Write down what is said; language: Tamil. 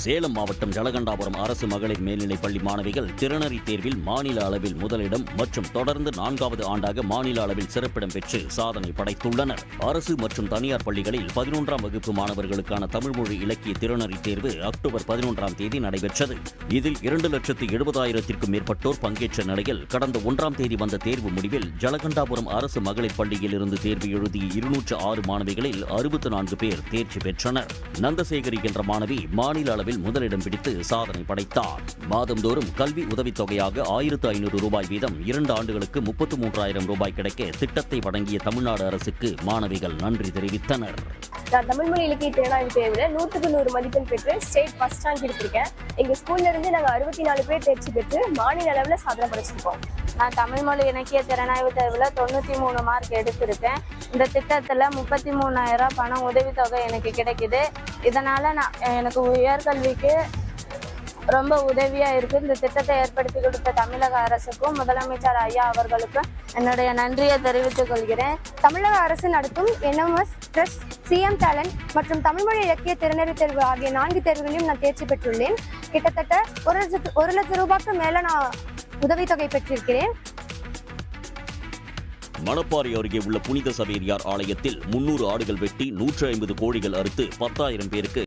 சேலம் மாவட்டம் ஜலகண்டாபுரம் அரசு மகளிர் மேல்நிலைப் பள்ளி மாணவிகள் திறனறி தேர்வில் மாநில அளவில் முதலிடம் மற்றும் தொடர்ந்து 4வது ஆண்டாக மாநில அளவில் சிறப்பிடம் பெற்று சாதனை படைத்துள்ளனர். அரசு மற்றும் தனியார் பள்ளிகளில் 11ஆம் வகுப்பு மாணவர்களுக்கான தமிழ் மொழி இலக்கிய திறனறி தேர்வு அக்டோபர் 11ஆம் தேதி நடைபெற்றது. இதில் 2,70,70,000க்கும் மேற்பட்டோர் பங்கேற்ற நிலையில் கடந்த 1ஆம் தேதி வந்த தேர்வு முடிவில் ஜலகண்டாபுரம் அரசு மகளிர் பள்ளியில் இருந்து தேர்வு எழுதிய 206 மாணவிகளில் 64 பேர் தேர்ச்சி பெற்றனர். நந்தசேகரி என்ற மாணவி மாநில அளவில் முதலிடம் பிடித்து சாதனை படைத்தார். மாதந்தோறும் கல்வி உதவித்தொகையாக 1,500 ரூபாய் வீதம் 2 ஆண்டுகளுக்கு 33,000 ரூபாய் கிடைக்க திட்டத்தை வழங்கிய தமிழ்நாடு அரசுக்கு மாணவிகள் நன்றி தெரிவித்தனர். நான் தமிழ் மொழி இலக்கிய திறனாய்வு தேர்வில் 100க்கு 100 மதிப்பெண் பெற்று ஸ்டேட் ஃபர்ஸ்ட் ரேங்க் எடுத்திருக்கேன். எங்கள் ஸ்கூல்ல இருந்து நாங்கள் 64 பேர் தேர்ச்சி பெற்று மாநில அளவில் சாதனை படைச்சிருக்கோம். நான் தமிழ் மொழி இலக்கிய திறனாய்வு தேர்வில் 93 மார்க் எடுத்திருக்கேன். இந்த திட்டத்தில் 33,000 பணம் உதவித்தொகை எனக்கு கிடைக்குது. இதனால் எனக்கு உயர்கல்விக்கு ரொம்ப உதவியாக இருக்குது. இந்த திட்டத்தை ஏற்படுத்தி கொடுத்த தமிழக அரசுக்கும் முதலமைச்சர் ஐயா அவர்களுக்கும் என்னுடைய நன்றியை தெரிவித்துக் கொள்கிறேன். தமிழக அரசு நடத்தும் NMS ட்ரஸ்ட், CM டேலண்ட் மற்றும் தமிழ் மொழி இலக்கிய திறனறி தேர்வு ஆகிய 4 தேர்வுகளையும் நான் தேர்ச்சி பெற்றுள்ளேன். கிட்டத்தட்ட 1 லட்சம் ரூபாய்க்கு மேலே நான் உதவித்தொகை பெற்றிருக்கிறேன். மணப்பாறை அருகே உள்ள புனித சவேரியார் ஆலயத்தில் 300 ஆடுகள் வெட்டி 150 கோழிகள் அறுத்து 10,000 பேருக்கு